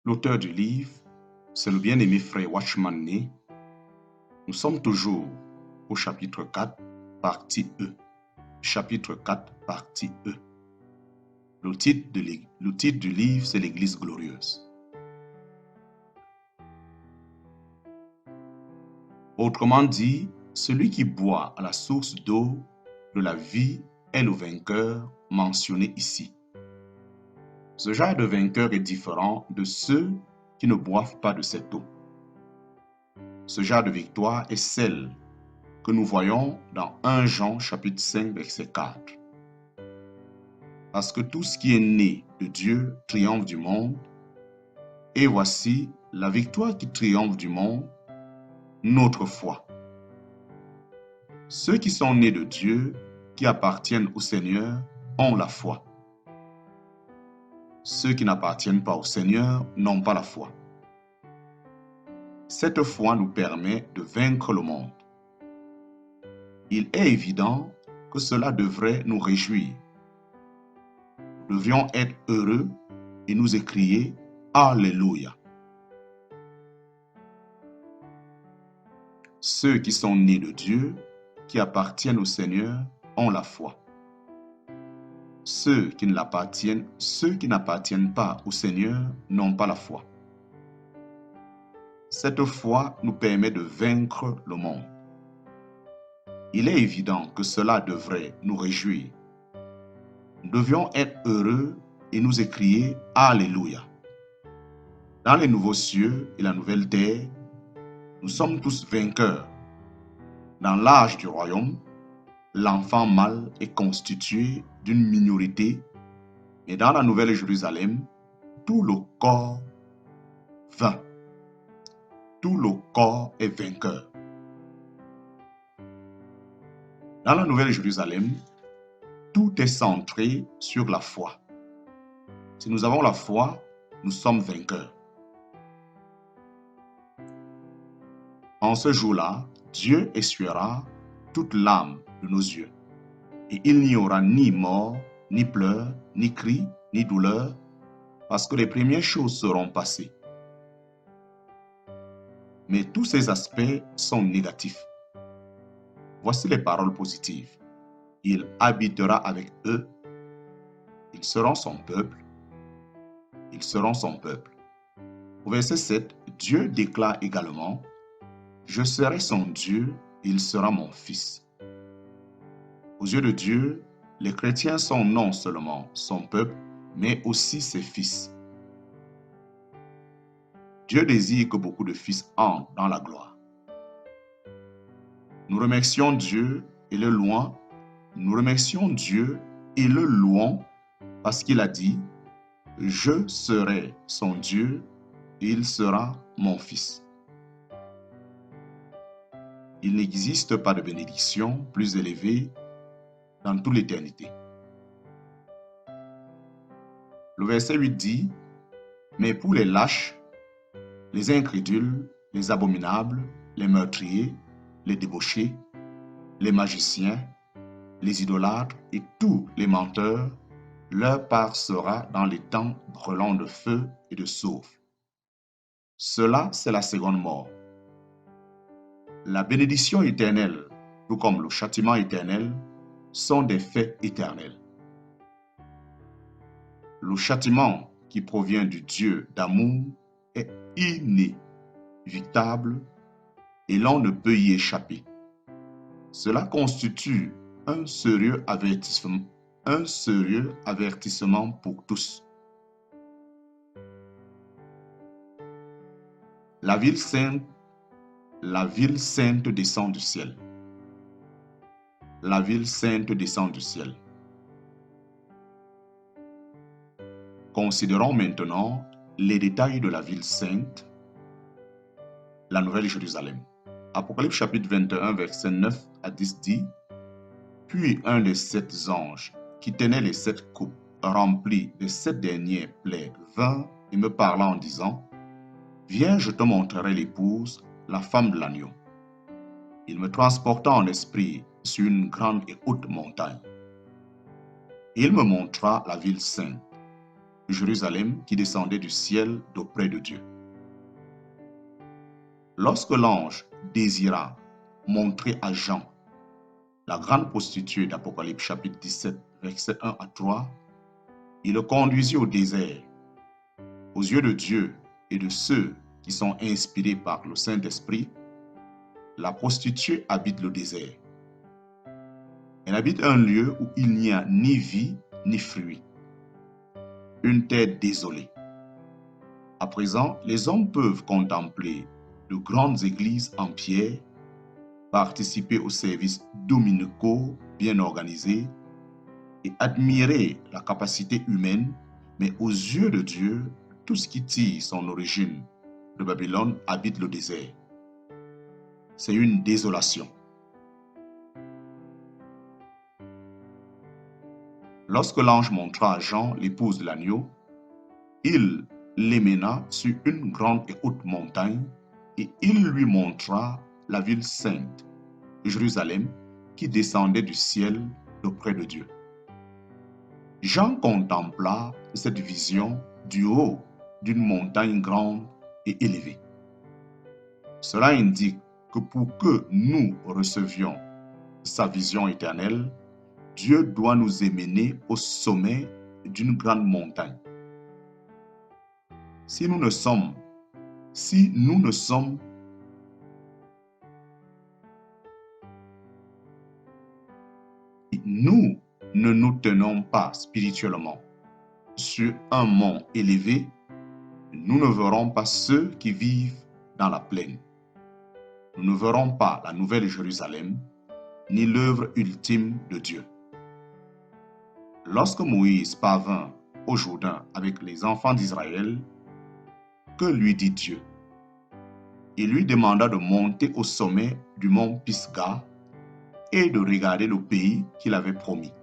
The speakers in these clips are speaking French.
L'auteur du livre, c'est le bien-aimé frère Watchman Nee. Nous sommes toujours au chapitre 4, partie E. Chapitre 4, partie E. Le titre du livre, c'est l'Église glorieuse. Autrement dit, celui qui boit à la source d'eau de la vie est le vainqueur mentionné ici. Ce genre de vainqueur est différent de ceux qui ne boivent pas de cette eau. Ce genre de victoire est celle que nous voyons dans 1 Jean chapitre 5 verset 4. Parce que tout ce qui est né de Dieu triomphe du monde, et voici la victoire qui triomphe du monde, notre foi. Ceux qui sont nés de Dieu, qui appartiennent au Seigneur, ont la foi. Ceux qui n'appartiennent pas au Seigneur n'ont pas la foi. Cette foi nous permet de vaincre le monde. Il est évident que cela devrait nous réjouir. Nous devrions être heureux et nous écrier « Alléluia ». Ceux qui sont nés de Dieu, qui appartiennent au Seigneur, ont la foi. Ceux qui n'appartiennent pas au Seigneur n'ont pas la foi. Cette foi nous permet de vaincre le monde. Il est évident que cela devrait nous réjouir. Nous devions être heureux et nous écrier « Alléluia ». Dans les nouveaux cieux et la nouvelle terre, nous sommes tous vainqueurs. Dans l'âge du royaume, l'enfant mâle est constitué d'une minorité, et dans la nouvelle Jérusalem, tout le corps vainc. Tout le corps est vainqueur. Dans la nouvelle Jérusalem, tout est centré sur la foi. Si nous avons la foi, nous sommes vainqueurs. En ce jour-là, Dieu essuiera toute larme de nos yeux. Et il n'y aura ni mort, ni pleurs, ni cris, ni douleur, parce que les premières choses seront passées. Mais tous ces aspects sont négatifs. Voici les paroles positives. Il habitera avec eux. Ils seront son peuple. Ils seront son peuple. Au verset 7, Dieu déclare également « Je serai son Dieu, il sera mon fils ». Aux yeux de Dieu, les chrétiens sont non seulement son peuple, mais aussi ses fils. Dieu désire que beaucoup de fils entrent dans la gloire. Nous remercions Dieu et le louons. Nous remercions Dieu et le louons parce qu'il a dit « Je serai son Dieu, il sera mon fils ». Il n'existe pas de bénédiction plus élevée dans toute l'éternité. Le verset 8 dit « Mais pour les lâches, les incrédules, les abominables, les meurtriers, les débauchés, les magiciens, les idolâtres et tous les menteurs, leur part sera dans les temps brûlants de feu et de soufre. Cela, c'est la seconde mort. La bénédiction éternelle, tout comme le châtiment éternel, sont des faits éternels. Le châtiment qui provient du Dieu d'amour est inévitable et l'on ne peut y échapper. Cela constitue un sérieux avertissement pour tous. La ville sainte descend du ciel. La ville sainte descend du ciel. Considérons maintenant les détails de la ville sainte, la nouvelle Jérusalem. Apocalypse chapitre 21, verset 9 à 10 dit « Puis un des 7 anges qui tenait les 7 coupes remplies des 7 derniers plaies vint et me parla en disant « Viens, je te montrerai l'épouse, la femme de l'agneau. » Il me transporta en esprit sur une grande et haute montagne. Il me montra la ville sainte, Jérusalem qui descendait du ciel d'auprès de Dieu. Lorsque l'ange désira montrer à Jean la grande prostituée d'Apocalypse chapitre 17, versets 1 à 3, il le conduisit au désert. Aux yeux de Dieu et de ceux qui sont inspirés par le Saint-Esprit, la prostituée habite le désert. Elle habite un lieu où il n'y a ni vie ni fruit, une terre désolée. À présent, les hommes peuvent contempler de grandes églises en pierre, participer aux services dominicaux bien organisés et admirer la capacité humaine, mais aux yeux de Dieu, tout ce qui tire son origine de Babylone habite le désert. C'est une désolation. Lorsque l'ange montra à Jean l'épouse de l'agneau, il l'emmena sur une grande et haute montagne et il lui montra la ville sainte, Jérusalem, qui descendait du ciel d'auprès de Dieu. Jean contempla cette vision du haut d'une montagne grande et élevée. Cela indique que pour que nous recevions sa vision éternelle, Dieu doit nous emmener au sommet d'une grande montagne. Si nous ne sommes nous ne nous tenons pas spirituellement sur un mont élevé, nous ne verrons pas ceux qui vivent dans la plaine. Nous ne verrons pas la nouvelle Jérusalem, ni l'œuvre ultime de Dieu. Lorsque Moïse parvint au Jourdain avec les enfants d'Israël, que lui dit Dieu? Il lui demanda de monter au sommet du mont Pisga et de regarder le pays qu'il avait promis.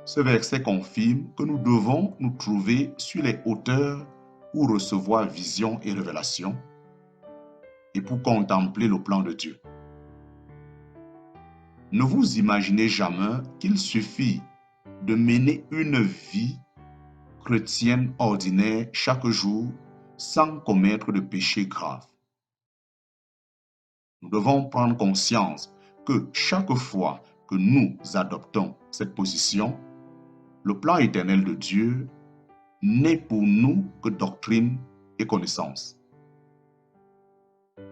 Ce verset confirme que nous devons nous trouver sur les hauteurs pour recevoir vision et révélation et pour contempler le plan de Dieu. Ne vous imaginez jamais qu'il suffit de mener une vie chrétienne ordinaire chaque jour sans commettre de péché grave. Nous devons prendre conscience que chaque fois que nous adoptons cette position, le plan éternel de Dieu n'est pour nous que doctrine et connaissance.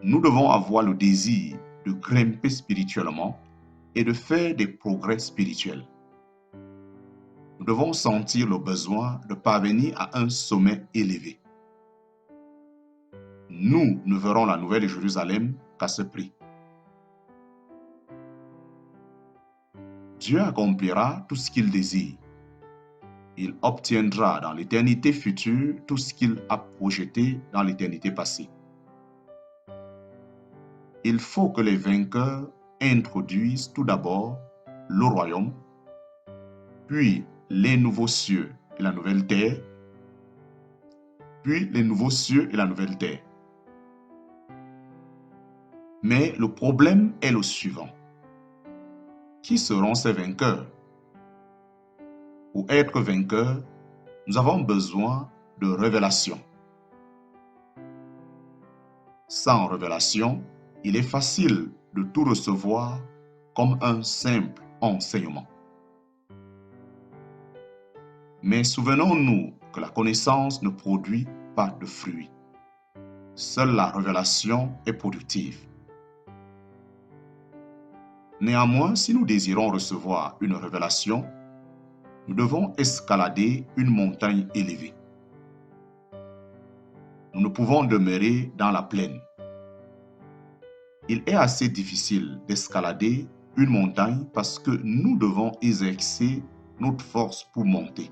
Nous devons avoir le désir de grimper spirituellement et de faire des progrès spirituels. Nous devons sentir le besoin de parvenir à un sommet élevé. Nous ne verrons la nouvelle Jérusalem qu'à ce prix. Dieu accomplira tout ce qu'il désire. Il obtiendra dans l'éternité future tout ce qu'il a projeté dans l'éternité passée. Il faut que les vainqueurs introduisent tout d'abord le royaume, puis les nouveaux cieux et la nouvelle terre, puis les nouveaux cieux et la nouvelle terre. Mais le problème est le suivant. Qui seront ces vainqueurs? Pour être vainqueurs, nous avons besoin de révélation. Sans révélation, il est facile de tout recevoir comme un simple enseignement. Mais souvenons-nous que la connaissance ne produit pas de fruits. Seule la révélation est productive. Néanmoins, si nous désirons recevoir une révélation, nous devons escalader une montagne élevée. Nous ne pouvons demeurer dans la plaine. Il est assez difficile d'escalader une montagne parce que nous devons exercer notre force pour monter.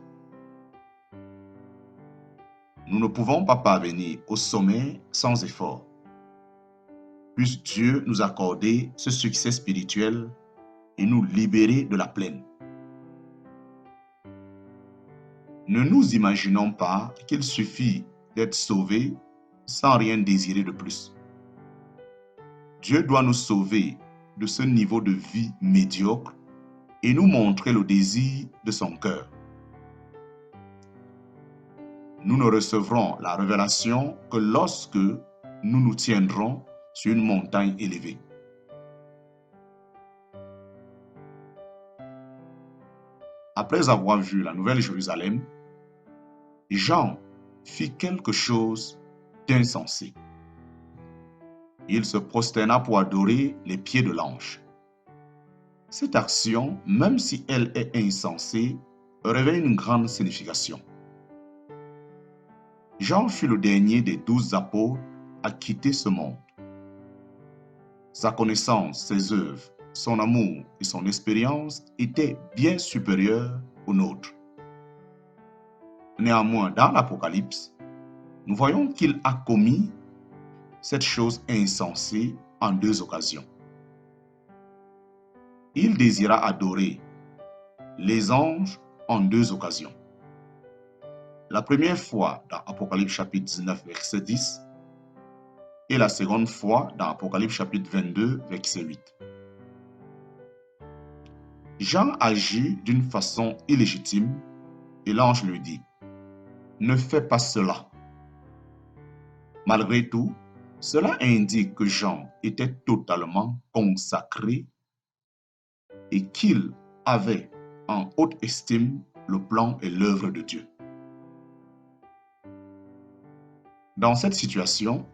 Nous ne pouvons pas parvenir au sommet sans effort. Puisse Dieu nous accorder ce succès spirituel et nous libérer de la plaine. Ne nous imaginons pas qu'il suffit d'être sauvé sans rien désirer de plus. Dieu doit nous sauver de ce niveau de vie médiocre et nous montrer le désir de son cœur. nous ne recevrons la révélation que lorsque nous nous tiendrons sur une montagne élevée. Après avoir vu la Nouvelle Jérusalem, Jean fit quelque chose d'insensé. Il se prosterna pour adorer les pieds de l'ange. Cette action, même si elle est insensée, revêt une grande signification. Jean fut le dernier des 12 apôtres à quitter ce monde. Sa connaissance, ses œuvres, son amour et son expérience étaient bien supérieurs aux nôtres. Néanmoins, dans l'Apocalypse, nous voyons qu'il a commis cette chose insensée en 2 occasions. Il désira adorer les anges en 2 occasions. La première fois dans Apocalypse chapitre 19, verset 10, et la seconde fois dans Apocalypse chapitre 22, verset 8. Jean agit d'une façon illégitime et l'ange lui dit « Ne fais pas cela ». Malgré tout, cela indique que Jean était totalement consacré et qu'il avait en haute estime le plan et l'œuvre de Dieu. Dans cette situation,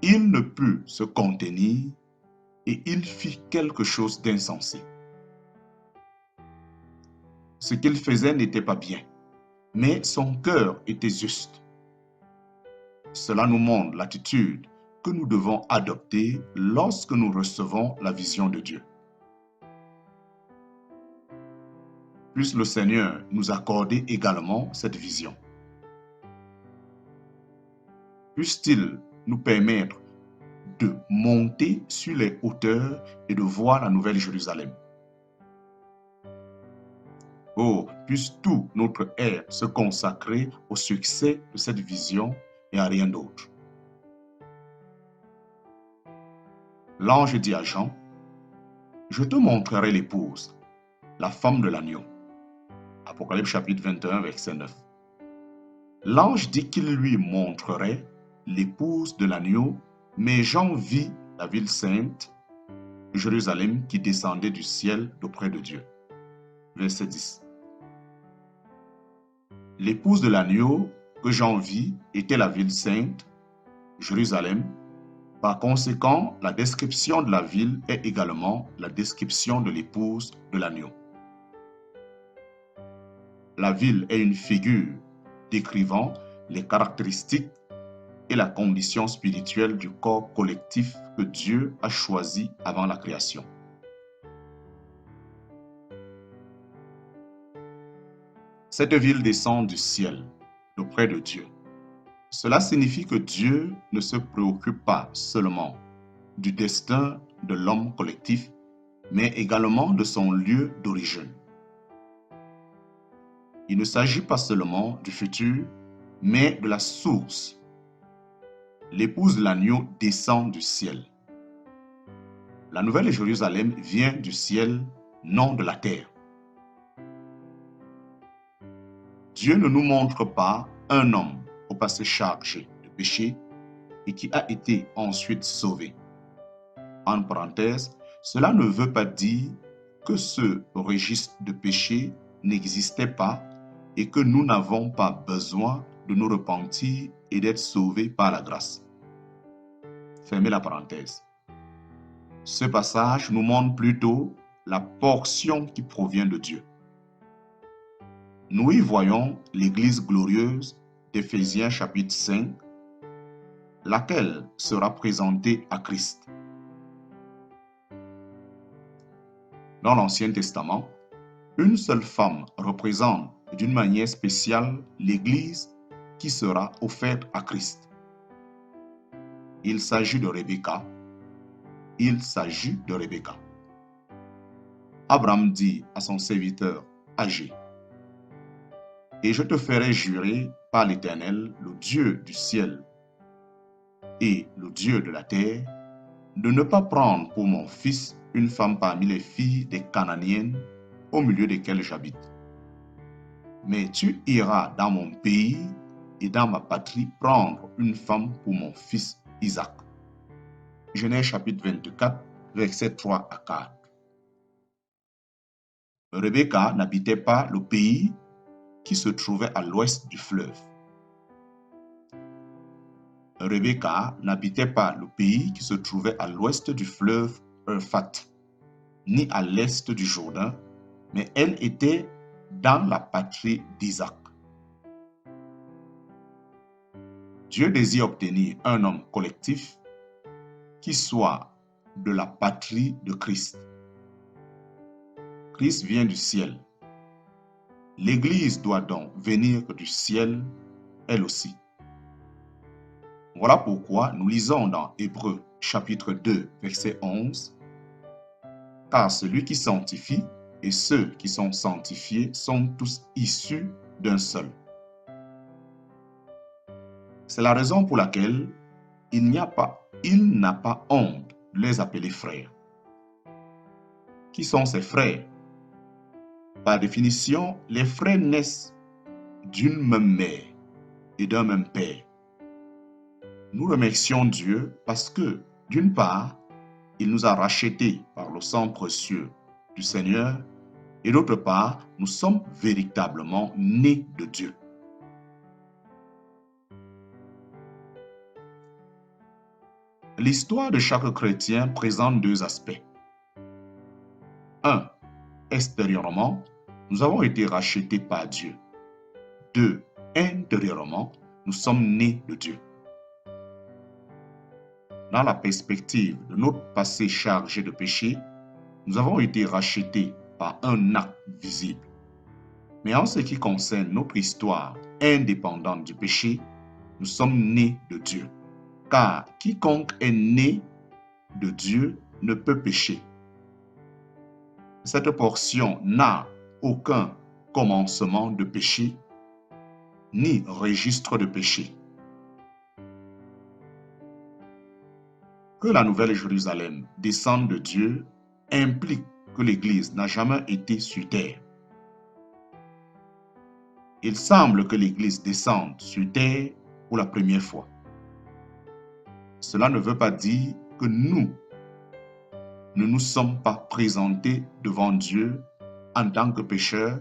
il ne put se contenir et il fit quelque chose d'insensé. Ce qu'il faisait n'était pas bien, mais son cœur était juste. Cela nous montre l'attitude que nous devons adopter lorsque nous recevons la vision de Dieu. Puisse le Seigneur nous accorder également cette vision. Puisse-t-il nous permettre de monter sur les hauteurs et de voir la Nouvelle Jérusalem. Oh, puisse tout notre être se consacrer au succès de cette vision et à rien d'autre. L'ange dit à Jean, « Je te montrerai l'épouse, la femme de l'agneau. » Apocalypse chapitre 21, verset 9. L'ange dit qu'il lui montrerait l'épouse de l'agneau, mais Jean vit la ville sainte, Jérusalem, qui descendait du ciel d'auprès de Dieu. Verset 10. L'épouse de l'agneau que Jean vit était la ville sainte, Jérusalem. Par conséquent, la description de la ville est également la description de l'épouse de l'agneau. La ville est une figure décrivant les caractéristiques et la condition spirituelle du corps collectif que Dieu a choisi avant la création. Cette ville descend du ciel, d'auprès de Dieu. Cela signifie que Dieu ne se préoccupe pas seulement du destin de l'homme collectif, mais également de son lieu d'origine. Il ne s'agit pas seulement du futur, mais de la source. L'épouse de l'agneau descend du ciel. La Nouvelle Jérusalem vient du ciel, non de la terre. Dieu ne nous montre pas un homme au passé chargé de péché et qui a été ensuite sauvé. En parenthèse, cela ne veut pas dire que ce registre de péché n'existait pas et que nous n'avons pas besoin de nous repentir et d'être sauvés par la grâce. Fermez la parenthèse. Ce passage nous montre plutôt la portion qui provient de Dieu. Nous y voyons l'Église glorieuse d'Éphésiens chapitre 5, laquelle sera présentée à Christ. Dans l'Ancien Testament, une seule femme représente d'une manière spéciale l'Église qui sera offerte à Christ. Il s'agit de Rebecca. Abraham dit à son serviteur âgé, « Et je te ferai jurer par l'Éternel, le Dieu du ciel et le Dieu de la terre, de ne pas prendre pour mon fils une femme parmi les filles des Cananéennes au milieu desquelles j'habite. Mais tu iras dans mon pays et dans ma patrie prendre une femme pour mon fils Isaac. Genèse chapitre 24, versets 3 à 4. Rebecca n'habitait pas le pays qui se trouvait à l'ouest du fleuve. Rebecca n'habitait pas le pays qui se trouvait à l'ouest du fleuve Euphrates, ni à l'est du Jourdain, mais elle était dans la patrie d'Isaac. Dieu désire obtenir un homme collectif qui soit de la patrie de Christ. Christ vient du ciel. L'Église doit donc venir du ciel, elle aussi. Voilà pourquoi nous lisons dans Hébreux chapitre 2, verset 11, « Car celui qui sanctifie et ceux qui sont sanctifiés sont tous issus d'un seul. » C'est la raison pour laquelle il n'a pas honte de les appeler frères. Qui sont ces frères? Par définition, les frères naissent d'une même mère et d'un même père. Nous remercions Dieu parce que, d'une part, il nous a rachetés par le sang précieux du Seigneur, et d'autre part, nous sommes véritablement nés de Dieu. L'histoire de chaque chrétien présente deux aspects. 1. Extérieurement, nous avons été rachetés par Dieu. 2. Intérieurement, nous sommes nés de Dieu. Dans la perspective de notre passé chargé de péché, nous avons été rachetés par un acte visible. Mais en ce qui concerne notre histoire indépendante du péché, nous sommes nés de Dieu. Car quiconque est né de Dieu ne peut pécher. Cette portion n'a aucun commencement de péché, ni registre de péché. Que la Nouvelle Jérusalem descende de Dieu implique que l'Église n'a jamais été sur terre. Il semble que l'Église descende sur terre pour la première fois. Cela ne veut pas dire que nous ne nous sommes pas présentés devant Dieu en tant que pécheurs,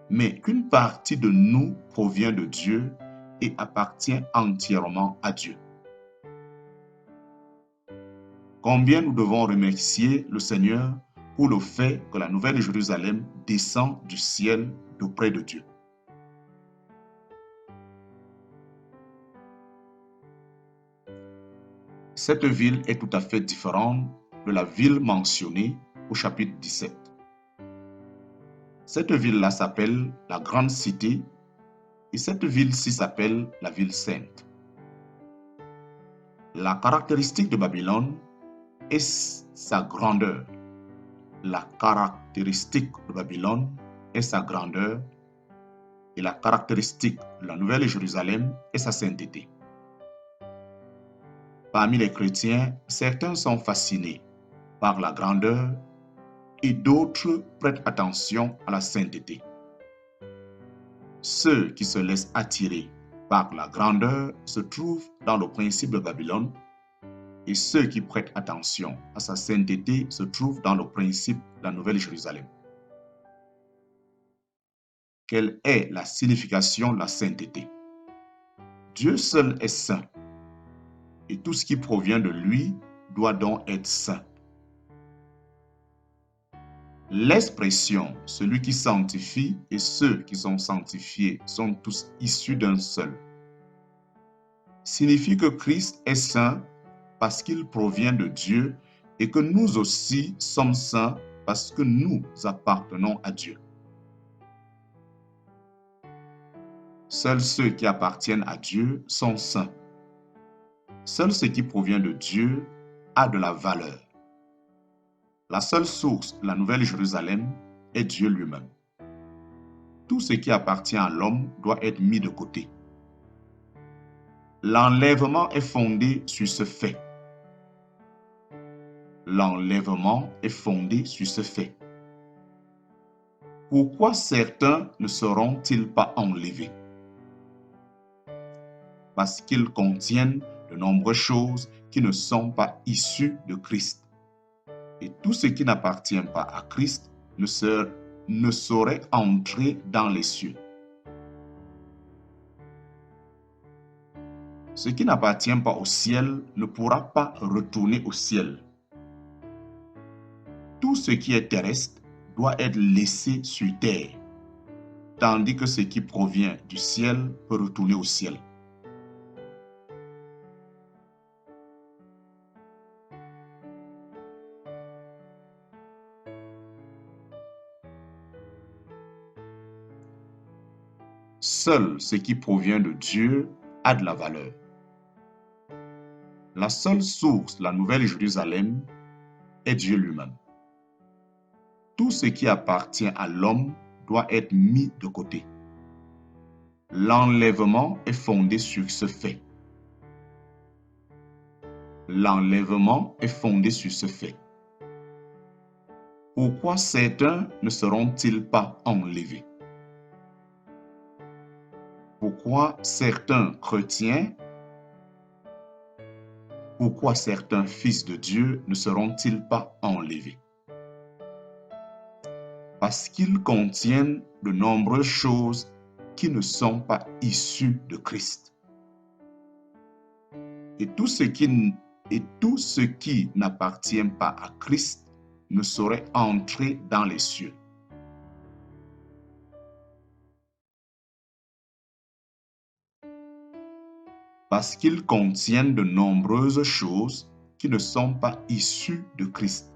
mais qu'une partie de nous provient de Dieu et appartient entièrement à Dieu. Combien nous devons remercier le Seigneur pour le fait que la Nouvelle Jérusalem descend du ciel d'auprès de Dieu. Cette ville est tout à fait différente de la ville mentionnée au chapitre 17. Cette ville-là s'appelle la grande cité et cette ville-ci s'appelle la ville sainte. La caractéristique de Babylone est sa grandeur. La caractéristique de Babylone est sa grandeur et la caractéristique de la Nouvelle Jérusalem est sa sainteté. Parmi les chrétiens, certains sont fascinés par la grandeur et d'autres prêtent attention à la sainteté. Ceux qui se laissent attirer par la grandeur se trouvent dans le principe de Babylone et ceux qui prêtent attention à sa sainteté se trouvent dans le principe de la Nouvelle Jérusalem. Quelle est la signification de la sainteté? Dieu seul est saint et tout ce qui provient de lui doit donc être saint. L'expression « celui qui sanctifie et ceux qui sont sanctifiés sont tous issus d'un seul » signifie que Christ est saint parce qu'il provient de Dieu et que nous aussi sommes saints parce que nous appartenons à Dieu. Seuls ceux qui appartiennent à Dieu sont saints. Seul ce qui provient de Dieu a de la valeur. La seule source de la Nouvelle Jérusalem est Dieu lui-même. Tout ce qui appartient à l'homme doit être mis de côté. L'enlèvement est fondé sur ce fait. L'enlèvement est fondé sur ce fait. Pourquoi certains ne seront-ils pas enlevés? parce qu'ils contiennent de nombreuses choses qui ne sont pas issues de Christ. Et tout ce qui n'appartient pas à Christ ne saurait entrer dans les cieux. Ce qui n'appartient pas au ciel ne pourra pas retourner au ciel. Tout ce qui est terrestre doit être laissé sur terre, tandis que ce qui provient du ciel peut retourner au ciel. Seul ce qui provient de Dieu a de la valeur. La seule source de la Nouvelle Jérusalem est Dieu lui-même. Tout ce qui appartient à l'homme doit être mis de côté. L'enlèvement est fondé sur ce fait. L'enlèvement est fondé sur ce fait. Pourquoi certains ne seront-ils pas enlevés? Pourquoi certains chrétiens, pourquoi certains fils de Dieu ne seront-ils pas enlevés? Parce qu'ils contiennent de nombreuses choses qui ne sont pas issues de Christ. Et tout ce qui n'appartient pas à Christ ne saurait entrer dans les cieux. Parce qu'ils contiennent de nombreuses choses qui ne sont pas issues de Christ.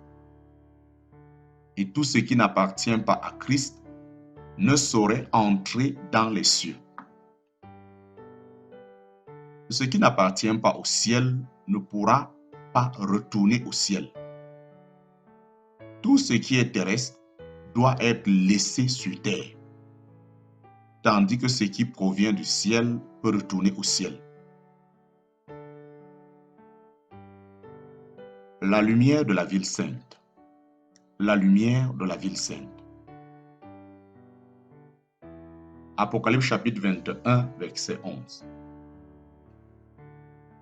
Et tout ce qui n'appartient pas à Christ ne saurait entrer dans les cieux. Ce qui n'appartient pas au ciel ne pourra pas retourner au ciel. Tout ce qui est terrestre doit être laissé sur terre, tandis que ce qui provient du ciel peut retourner au ciel. La lumière de la ville sainte. La lumière de la ville sainte. Apocalypse chapitre 21, verset 11.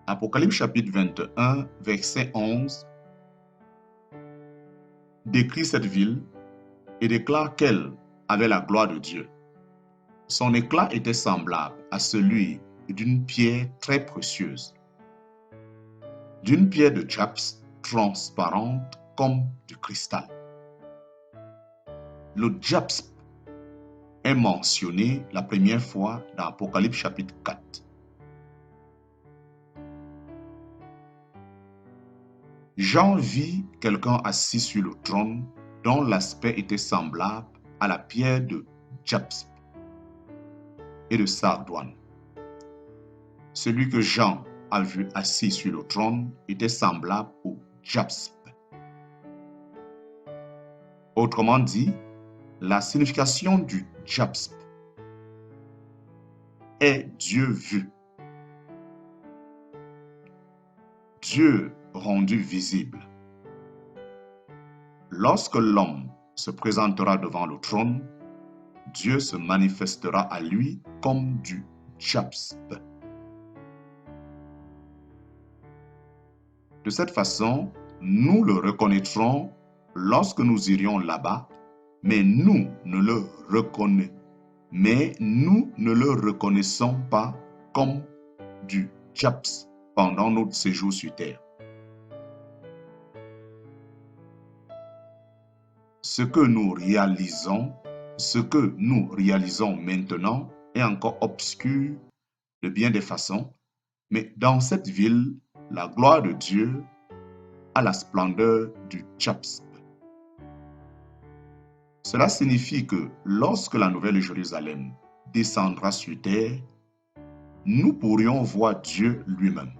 Apocalypse chapitre 21, verset 11 décrit cette ville et déclare qu'elle avait la gloire de Dieu. Son éclat était semblable à celui d'une pierre très précieuse, d'une pierre de jaspe transparente comme du cristal. Le jaspe est mentionné la première fois dans Apocalypse chapitre 4. Jean vit quelqu'un assis sur le trône dont l'aspect était semblable à la pierre de jaspe et de sardoine. Celui que Jean a vu assis sur le trône était semblable au jaspe. Autrement dit, la signification du jaspe est Dieu vu. Dieu rendu visible. Lorsque l'homme se présentera devant le trône, Dieu se manifestera à lui comme du jaspe. De cette façon, nous le reconnaîtrons lorsque nous irions là-bas, mais nous ne le reconnaissons pas comme du jaspe pendant notre séjour sur terre. Ce que nous réalisons maintenant est encore obscur de bien des façons, mais dans cette ville, la gloire de Dieu a la splendeur du jaspe. Cela signifie que lorsque la Nouvelle Jérusalem descendra sur terre, nous pourrions voir Dieu lui-même.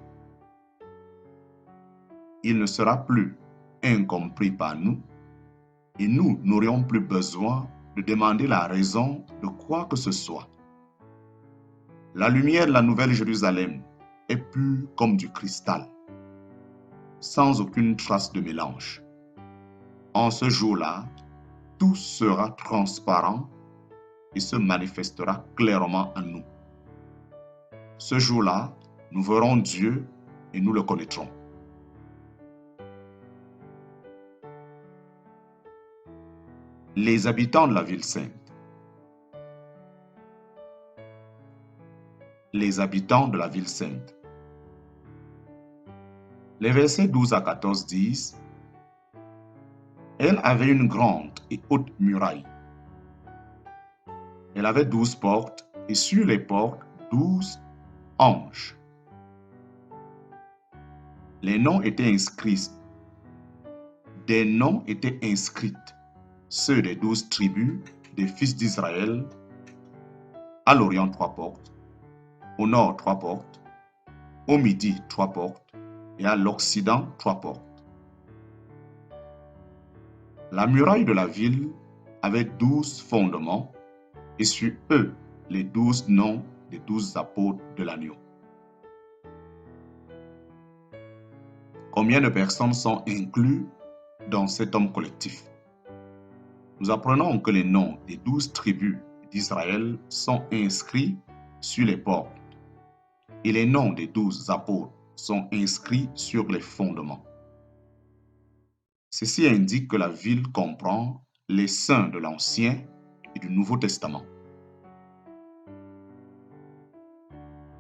Il ne sera plus incompris par nous et nous n'aurions plus besoin de demander la raison de quoi que ce soit. La lumière de la Nouvelle Jérusalem est pure comme du cristal, sans aucune trace de mélange. En ce jour-là, tout sera transparent et se manifestera clairement en nous. Ce jour-là, Nous verrons Dieu et nous le connaîtrons. Les habitants de la ville sainte. Les habitants de la ville sainte. Les versets 12 à 14 disent: Elle avait une grande et haute muraille. Elle avait 12 portes, et sur les portes, 12 anges. Les noms étaient inscrits. Des noms étaient inscrits, ceux des 12 tribus des fils d'Israël. À l'Orient, 3 portes, au Nord, 3 portes, au Midi, 3 portes, et à l'Occident, 3 portes. La muraille de la ville avait 12 fondements, et sur eux, les 12 noms des 12 apôtres de l'agneau. Combien de personnes sont incluses dans cet homme collectif? Nous apprenons que les noms des 12 tribus d'Israël sont inscrits sur les portes et les noms des 12 apôtres sont inscrits sur les fondements. Ceci indique que la ville comprend les saints de l'Ancien et du Nouveau Testament.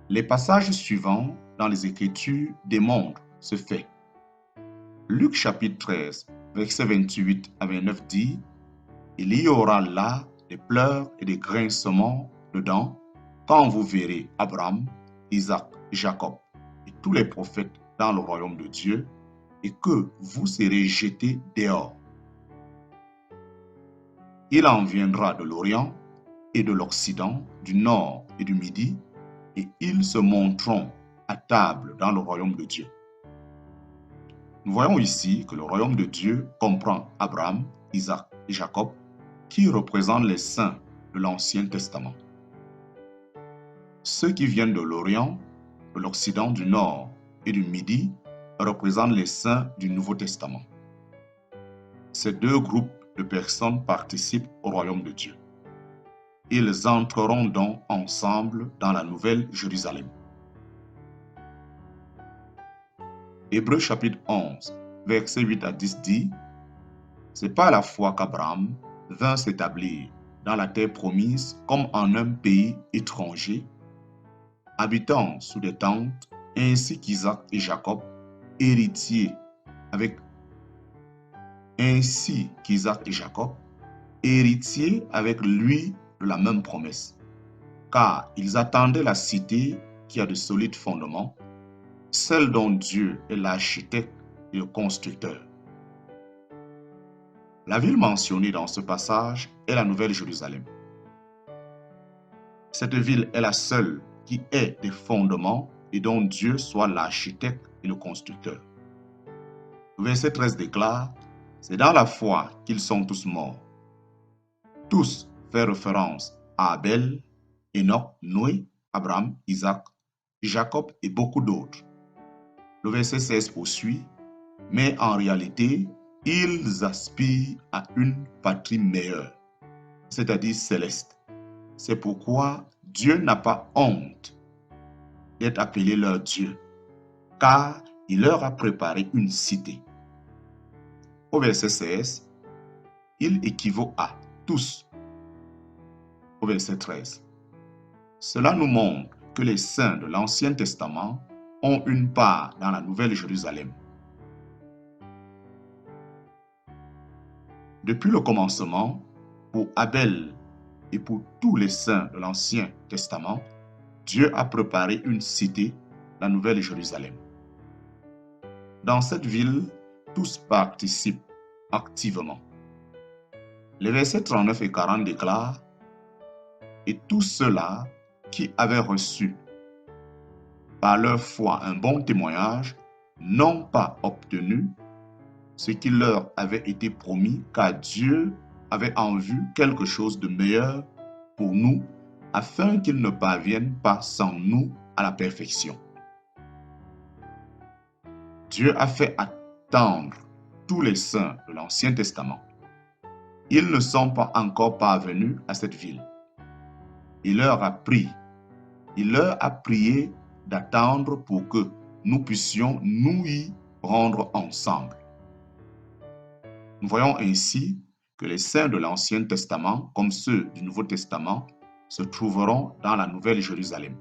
Les passages suivants dans les Écritures démontrent ce fait. Luc chapitre 13, versets 28 à 29 dit: Il y aura là des pleurs et des grincements de dents quand vous verrez Abraham, Isaac, Jacob et tous les prophètes dans le royaume de Dieu, et que vous serez jetés dehors. Il en viendra de l'Orient et de l'Occident, du Nord et du Midi, et ils se monteront à table dans le royaume de Dieu. Nous voyons ici que le royaume de Dieu comprend Abraham, Isaac et Jacob, qui représentent les saints de l'Ancien Testament. Ceux qui viennent de l'Orient, de l'Occident, du Nord et du Midi représentent les saints du Nouveau Testament. Ces deux groupes de personnes participent au royaume de Dieu. Ils entreront donc ensemble dans la Nouvelle Jérusalem. Hébreux chapitre 11, versets 8 à 10 dit: C'est par la foi qu'Abraham vint s'établir dans la terre promise comme en un pays étranger, habitant sous des tentes, ainsi qu'Isaac et Jacob, héritiers avec lui de la même promesse, car ils attendaient la cité qui a de solides fondements, celle dont Dieu est l'architecte et le constructeur. La ville mentionnée dans ce passage est la Nouvelle Jérusalem. Cette ville est la seule qui ait des fondements et dont Dieu soit l'architecte et le constructeur. Le verset 13 déclare: C'est dans la foi qu'ils sont tous morts. Tous fait référence à Abel, Enoch, Noé, Abraham, Isaac, Jacob et beaucoup d'autres. Le verset 16 poursuit: Mais en réalité, ils aspirent à une patrie meilleure, c'est-à-dire céleste. C'est pourquoi Dieu n'a pas honte d'être appelé leur Dieu, car il leur a préparé une cité. Au verset 16, il équivaut à tous. Au verset 13, cela nous montre que les saints de l'Ancien Testament ont une part dans la Nouvelle Jérusalem. Depuis le commencement, pour Abel et pour tous les saints de l'Ancien Testament, Dieu a préparé une cité, la Nouvelle Jérusalem. Dans cette ville, tous participent activement. Les versets 39 et 40 déclarent: Et tous ceux-là qui avaient reçu par leur foi un bon témoignage n'ont pas obtenu ce qui leur avait été promis, car Dieu avait en vue quelque chose de meilleur pour nous, afin qu'ils ne parviennent pas sans nous à la perfection. Dieu a fait attendre tous les saints de l'Ancien Testament. Ils ne sont pas encore parvenus à cette ville. Il leur a prié d'attendre pour que nous puissions nous y rendre ensemble. Nous voyons ainsi que les saints de l'Ancien Testament, comme ceux du Nouveau Testament, se trouveront dans la Nouvelle Jérusalem.